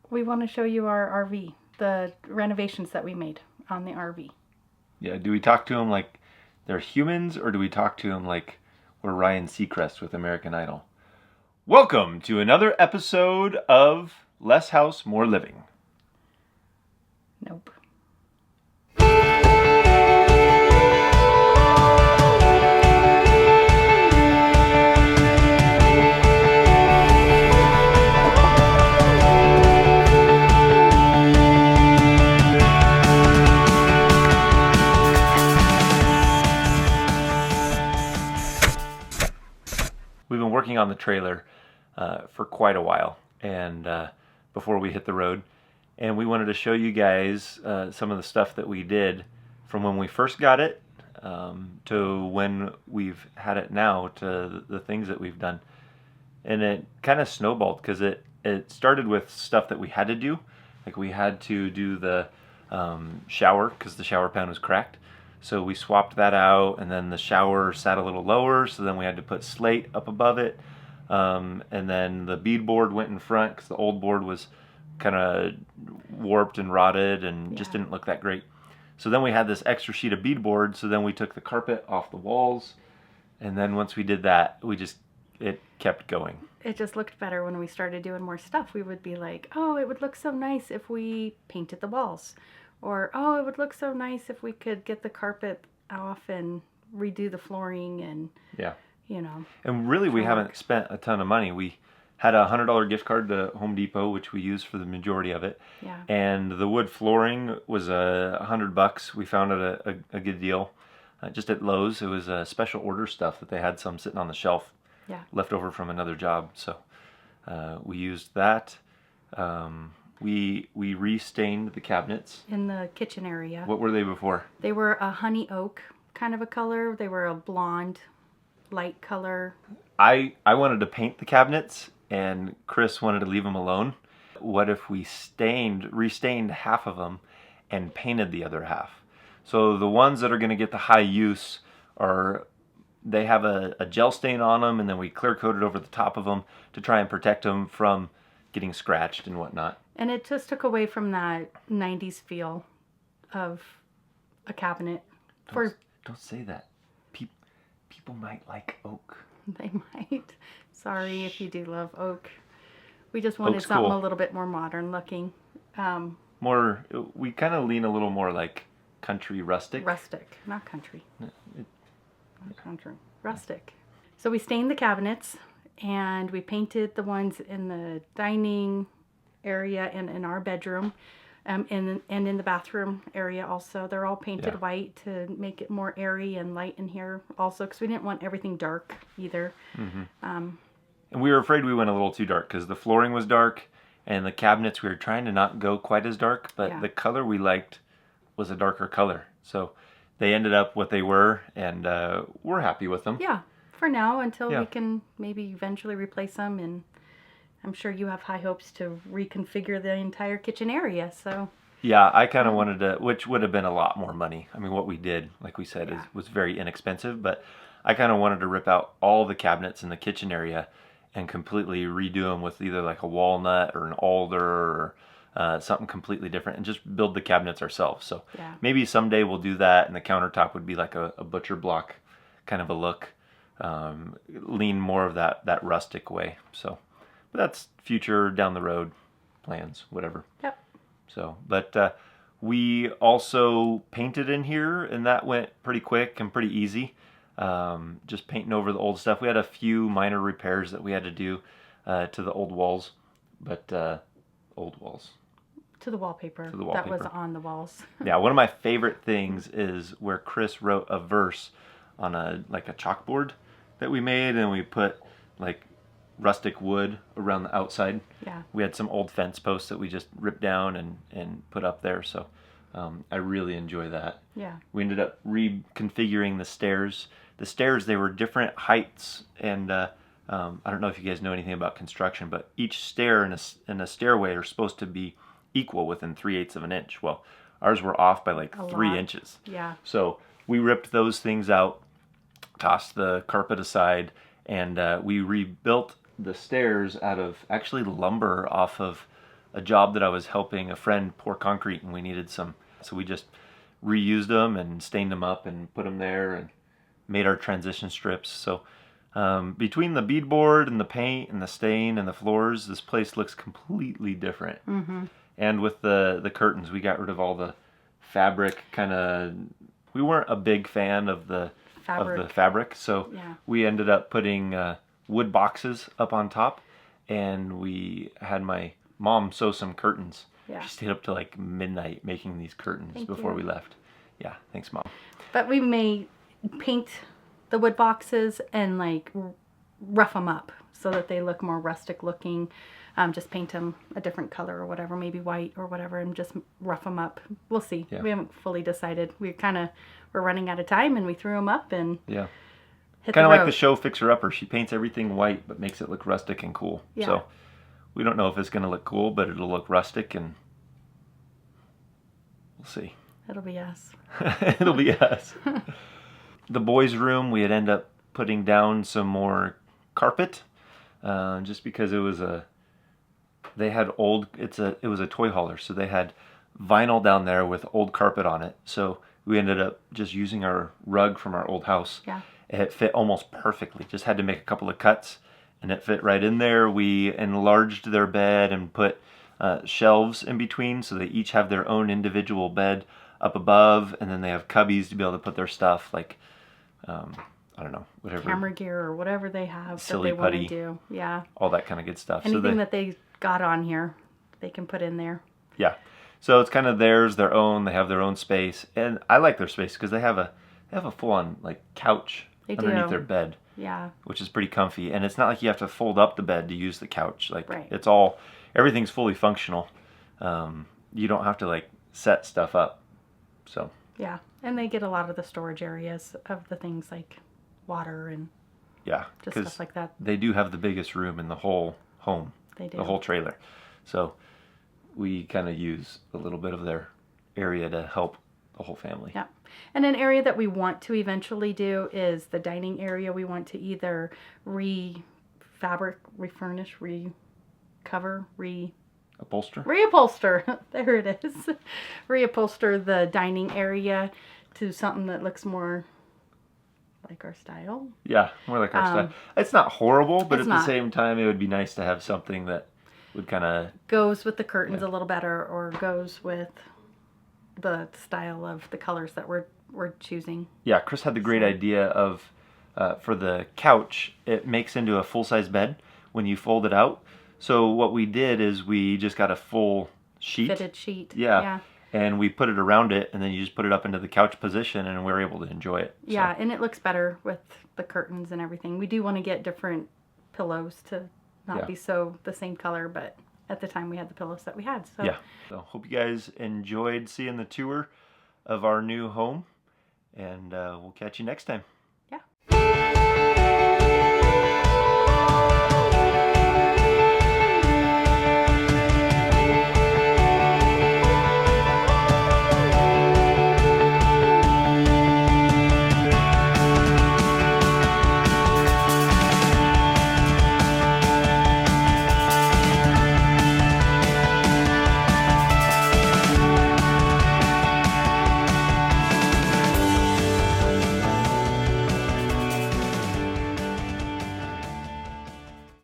We want to show you our RV, the renovations that we made on the RV. Yeah, do we talk to them like they're humans, or do we talk to them like we're Ryan Seacrest with American Idol? Welcome to another episode of Less House, More Living. Nope. We've been working on the trailer for quite a while, and before we hit the road, and we wanted to show you guys some of the stuff that we did from when we first got it to when we've had it now, to the things that we've done. And it kind of snowballed because it started with stuff that we had to do. Like we had to do the shower because the shower pan was cracked. So we swapped that out, and then the shower sat a little lower, so then we had to put slate up above it. And then the bead board went in front because the old board was kind of warped and rotted and just didn't look that great. So then we had this extra sheet of bead board, so then we took the carpet off the walls, and then once we did that, it kept going. It just looked better when we started doing more stuff. We would be like, oh, it would look so nice if we painted the walls. Or, oh, it would look so nice if we could get the carpet off and redo the flooring and, And really, we haven't spent a ton of money. We had a $100 gift card to Home Depot, which we used for the majority of it. Yeah. And the wood flooring was $100. We found it a good deal. Just at Lowe's. It was special order stuff that they had some sitting on the shelf. Yeah. Left over from another job. So we used that. We re-stained the cabinets. In the kitchen area. What were they before? They were a honey oak kind of a color. They were a blonde, light color. I wanted to paint the cabinets, and Chris wanted to leave them alone. What if we re-stained half of them and painted the other half? So the ones that are going to get the high use they have a gel stain on them, and then we clear coated over the top of them to try and protect them from getting scratched and whatnot. And it just took away from that 90s feel of a cabinet. Don't say that. People might like oak. They might. Sorry if you do love oak. We just wanted Oak's something cool. A little bit more modern looking. We kind of lean a little more like country rustic. Rustic, not country. Not country. Rustic. So we stained the cabinets, and we painted the ones in the dining area and in our bedroom, and in the bathroom area also. They're all painted white to make it more airy and light in here also, because we didn't want everything dark either. Mm-hmm. And we were afraid we went a little too dark because the flooring was dark, and the cabinets we were trying to not go quite as dark, but the color we liked was a darker color. So they ended up what they were, and we're happy with them. Yeah, for now, until we can maybe eventually replace them, and I'm sure you have high hopes to reconfigure the entire kitchen area, so. Yeah, I kind of wanted to, which would have been a lot more money. I mean, what we did, like we said, was very inexpensive, but I kind of wanted to rip out all the cabinets in the kitchen area and completely redo them with either like a walnut or an alder or something completely different, and just build the cabinets ourselves. So maybe someday we'll do that, and the countertop would be like a butcher block kind of a look, lean more of that rustic way. So, but that's future down the road plans, whatever. Yep. So, but we also painted in here, and that went pretty quick and pretty easy. Just painting over the old stuff. We had a few minor repairs that we had to do to the old walls, but old walls. To the wallpaper. To the wallpaper. That was on the walls. Yeah, one of my favorite things is where Chris wrote a verse on a chalkboard that we made, and we put like rustic wood around the outside. Yeah. We had some old fence posts that we just ripped down and put up there, so I really enjoy that. Yeah. We ended up reconfiguring the stairs. The stairs, they were different heights, and I don't know if you guys know anything about construction, but each stair in a stairway are supposed to be equal within 3/8 of an inch. Well, ours were off by like 3 inches. Yeah. So we ripped those things out, tossed the carpet aside, and we rebuilt the stairs out of actually lumber off of a job that I was helping a friend pour concrete, and we needed some. So we just reused them and stained them up and put them there and made our transition strips. So between the beadboard and the paint and the stain and the floors, this place looks completely different. Mm-hmm. And with the curtains, we got rid of all the fabric kind of. We weren't a big fan of the fabric, so Yeah. we ended up putting wood boxes up on top, and we had my mom sew some curtains. Yeah. She stayed up till like midnight making these curtains Thank before you. we left. Yeah, thanks, Mom. But we may paint the wood boxes and like rough them up so that they look more rustic looking. Just paint them a different color or whatever, maybe white or whatever, and just rough them up. We'll see. Yeah. We haven't fully decided. We're running out of time, and we threw them up and Yeah. hit Kind the of like road. the show Fixer Upper. She paints everything white but makes it look rustic and cool. Yeah. So we don't know if it's going to look cool, but it'll look rustic, and we'll see. It'll be us. It'll be us. The boys' room, we had ended up putting down some more carpet, just because it was it was a toy hauler, so they had vinyl down there with old carpet on it. So we ended up just using our rug from our old house. Yeah. It fit almost perfectly. Just had to make a couple of cuts, and it fit right in there. We enlarged their bed and put shelves in between, so they each have their own individual bed up above, and then they have cubbies to be able to put their stuff, like I don't know, whatever, Camera gear or whatever they have Silly that they want putty. to do. Yeah. all that kind of good stuff. Anything that they got on here, they can put in there. Yeah. So it's kind of theirs, their own. They have their own space, and I like their space because they have a full-on like couch They underneath do. their bed, Yeah. which is pretty comfy. And it's not like you have to fold up the bed to use the couch. Like Right. everything's fully functional. You don't have to like set stuff up. So Yeah. And they get a lot of the storage areas of the things like water and yeah, just because stuff like that. they do have the biggest room in the whole home, They do. the whole trailer. So we kind of use a little bit of their area to help the whole family. Yeah. And an area that we want to eventually do is the dining area. We want to either refurnish, recover, Upholster? reupholster. There it is. Reupholster the dining area to something that looks more like our style. Yeah, more like our style. It's not horrible, but it's at the not. same time, it would be nice to have something that would kind of... Goes with the curtains a little better, or goes with the style of the colors that we're choosing. Yeah, Chris had the great idea of, for the couch, it makes into a full-size bed when you fold it out. So what we did is we just got a full sheet. Fitted sheet. Yeah. And we put it around it, and then you just put it up into the couch position, and we're able to enjoy it. So, Yeah, and it looks better with the curtains and everything. We do want to get different pillows to not Yeah. be so the same color, but at the time we had the pillows that we had. So yeah. So hope you guys enjoyed seeing the tour of our new home, and we'll catch you next time.